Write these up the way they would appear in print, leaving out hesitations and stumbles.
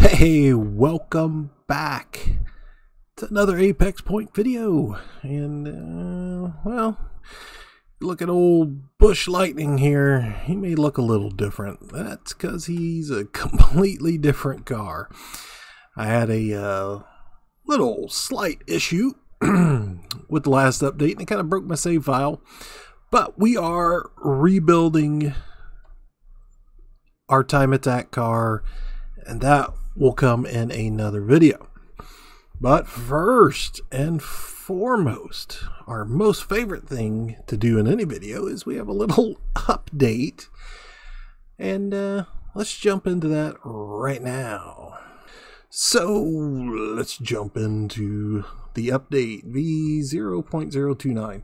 Hey, welcome back to another Apex Point video. And, well, look at old Bush Lightning here. He may look a little different. That's because he's a completely different car. I had a little slight issue with the last update, and it kind of broke my save file. But we are rebuilding our time attack car, and that will come in another video. But first and foremost, our most favorite thing to do in any video is we have a little update, and let's jump into that right now. So let's jump into the update V0.029.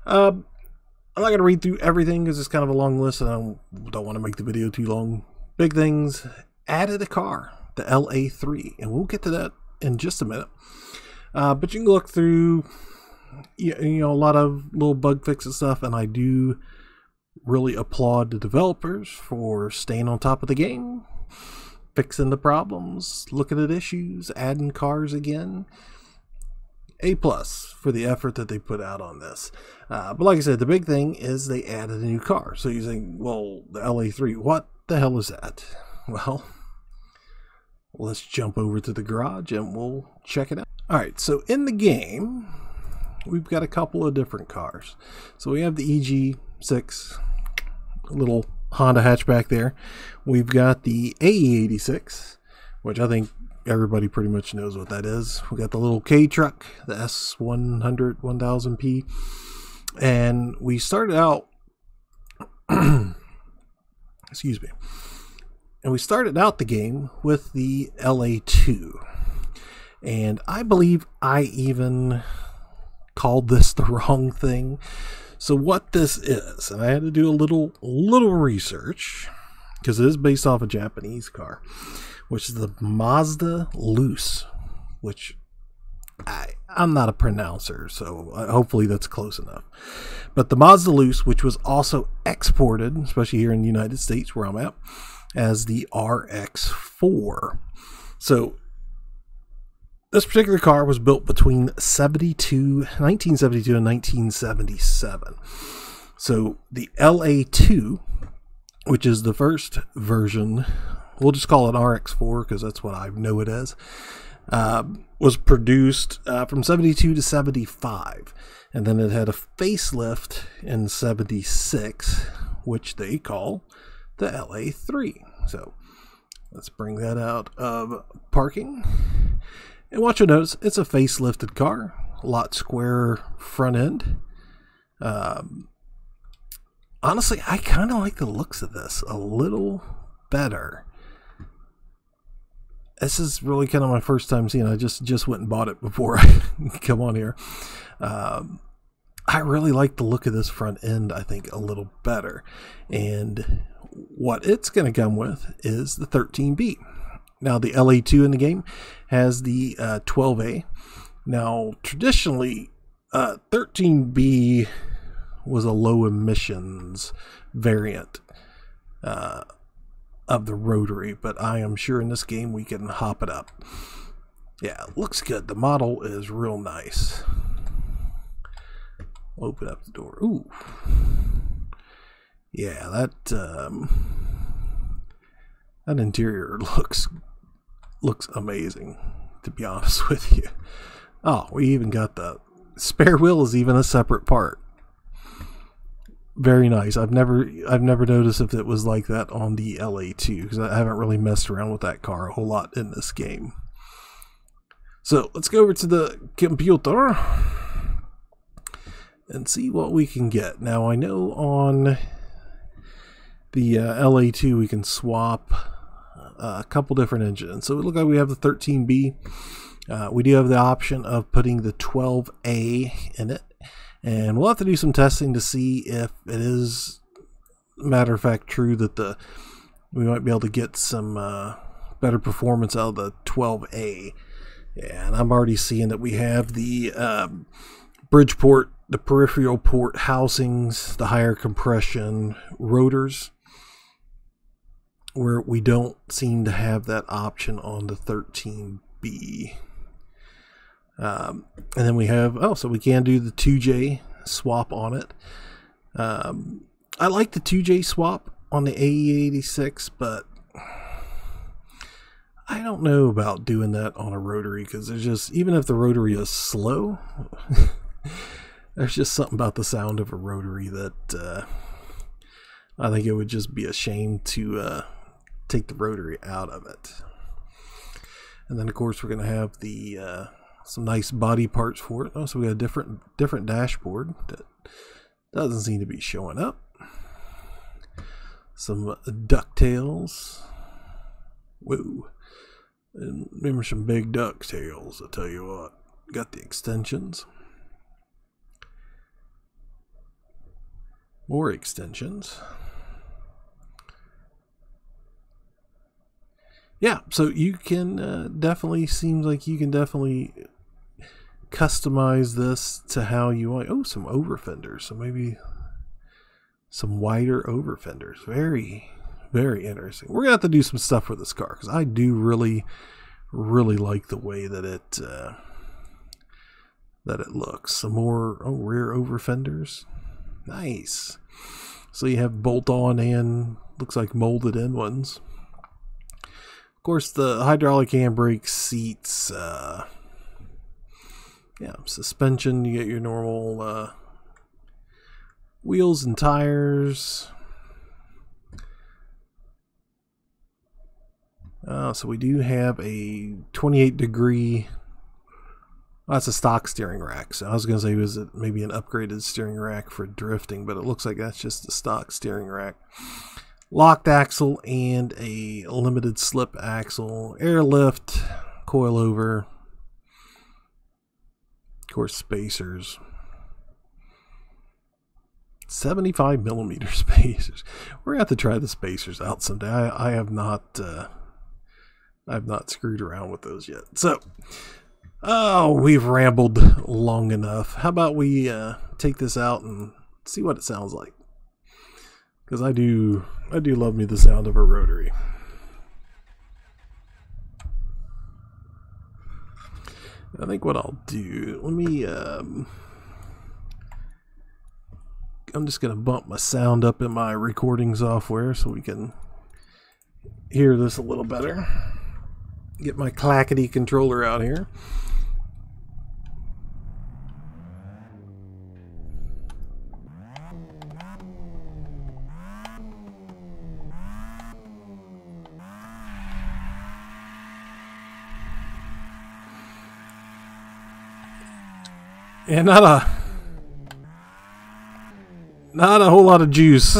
I'm not going to read through everything because it's kind of a long list and I don't want to make the video too long. Big things: added a car, the LA3, and we'll get to that in just a minute. But you can look through, you know, a lot of little bug fixes stuff, and I do really applaud the developers for staying on top of the game, fixing the problems, looking at issues, adding cars again. A+ for the effort that they put out on this. But like I said, the big thing is they added a new car. So you think, well, the LA3, what the hell is that? Well, let's jump over to the garage and we'll check it out. Alright, so in the game, we've got a couple of different cars. So we have the EG6, a little Honda hatchback there. We've got the AE86, which I think everybody pretty much knows what that is. We got the little K truck, the S100 1000P, and we started out excuse me, and we started out the game with the LA2, and I believe I even called this the wrong thing. So what this is, and I had to do a little research because it is based off a Japanese car, which is the Mazda Loose, which I'm not a pronouncer, so hopefully that's close enough. But the Mazda Loose, which was also exported, especially here in the United States where I'm at, as the RX-4. So this particular car was built between 1972 and 1977. So the LA2, which is the first version, we'll just call it RX-4 because that's what I know it as, was produced from 72 to 75. And then it had a facelift in 76, which they call the LA3. So let's bring that out of parking. And what you'll notice, it's a facelifted car, a lot squarer front end. Honestly, I kind of like the looks of this a little better. This is really kind of my first time seeing it. I just went and bought it before I come on here. I really like the look of this front end, I think, a little better. And what it's going to come with is the 13B. Now, the LA2 in the game has the 12A. Now, traditionally, 13B was a low emissions variant of the rotary, but I am sure in this game we can hop it up. Yeah, it looks good. The model is real nice. Open up the door. Ooh, yeah, that interior looks amazing, to be honest with you. Oh, we even got the spare wheel is even a separate part. Very nice. I've never noticed if it was like that on the LA2 because I haven't really messed around with that car a whole lot in this game. So let's go over to the computer and see what we can get. Now I know on the LA2 we can swap a couple different engines. So it looks like we have the 13B. We do have the option of putting the 12A in it. And we'll have to do some testing to see if it is, matter of fact, true that we might be able to get some better performance out of the 12A. Yeah, and I'm already seeing that we have the bridge port, the peripheral port housings, the higher compression rotors. where we don't seem to have that option on the 13B. And then we have, so we can do the 2J swap on it. I like the 2J swap on the AE86, but I don't know about doing that on a rotary, because there's just, even if the rotary is slow, there's just something about the sound of a rotary that I think it would just be a shame to take the rotary out of it. And then of course we're going to have the some nice body parts for it. So we got a different dashboard that doesn't seem to be showing up. Some ducktails. Whoa. And remember some big ducktails, I tell you what. Got the extensions. More extensions. Yeah, so you can definitely, seems like you can definitely customize this to how you want. Oh, some over fenders. So maybe some wider over fenders. Very, very interesting. We're going to have to do some stuff with this car, because I do really, really like the way that it looks. Some more rear over fenders. Nice. So you have bolt-on and looks like molded in ones. Of course, the hydraulic handbrake, seats, suspension. You get your normal wheels and tires. So we do have a 28-degree. That's a stock steering rack. So I was going to say, was it maybe an upgraded steering rack for drifting, but it looks like that's just a stock steering rack. Locked axle and a limited slip axle, airlift, coilover, of course spacers, 75mm spacers. We're gonna have to try the spacers out someday. I have not screwed around with those yet. So, we've rambled long enough. How about we take this out and see what it sounds like? Because I do love me the sound of a rotary. I think what I'll do, let me, I'm just going to bump my sound up in my recording software so we can hear this a little better. Get my clackety controller out here. And not a whole lot of juice.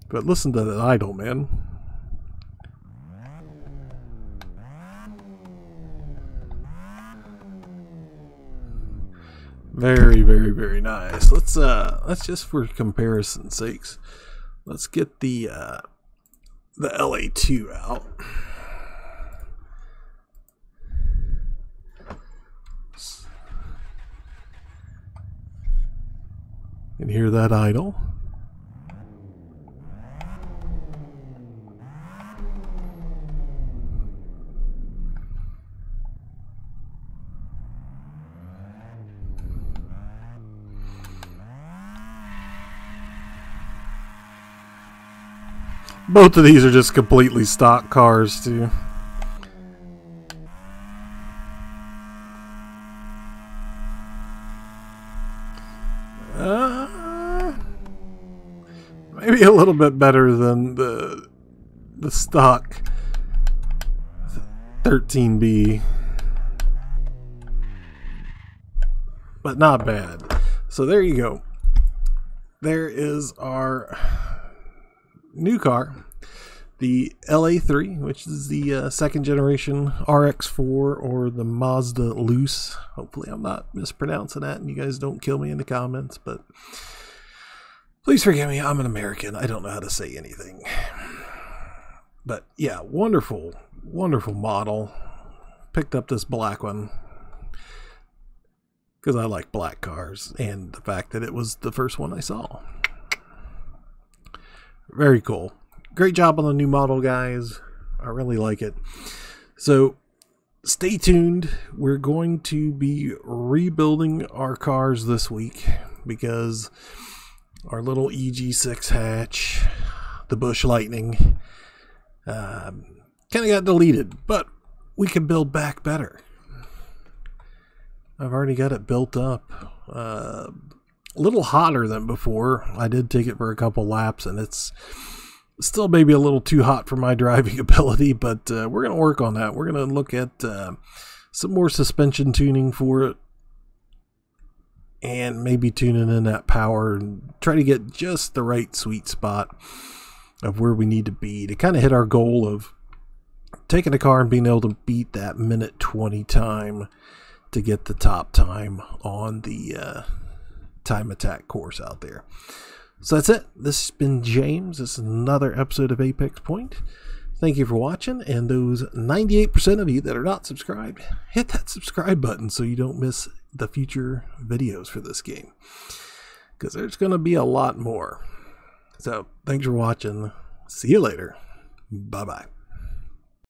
But listen to that idle, man. Very, very, very nice. Let's just, for comparison's sakes, let's get the LA2 out. And hear that idle. Both of these are just completely stock cars, too. Maybe a little bit better than the stock 13B. But not bad. So there you go. There is our new car, the LA3, which is the second generation RX-4, or the Mazda Loose. Hopefully I'm not mispronouncing that and you guys don't kill me in the comments, but please forgive me. I'm an American. I don't know how to say anything. But yeah, wonderful, wonderful model. Picked up this black one. because I like black cars and the fact that it was the first one I saw. Very cool. Great job on the new model, guys. I really like it. So stay tuned. We're going to be rebuilding our cars this week because our little EG6 hatch, the Bush Lightning, kind of got deleted, but we can build back better. I've already got it built up. A little hotter than before. I did take it for a couple laps, and it's still maybe a little too hot for my driving ability, but we're going to work on that. We're going to look at some more suspension tuning for it, and maybe tuning in that power and try to get just the right sweet spot of where we need to be to kind of hit our goal of taking a car and being able to beat that minute 20 time to get the top time on the time attack course out there. So that's it. This has been James. This is another episode of Apex Point. Thank you for watching, and those 98% of you that are not subscribed, hit that subscribe button so you don't miss the future videos for this game, because there's going to be a lot more. So thanks for watching. See you later. Bye-bye.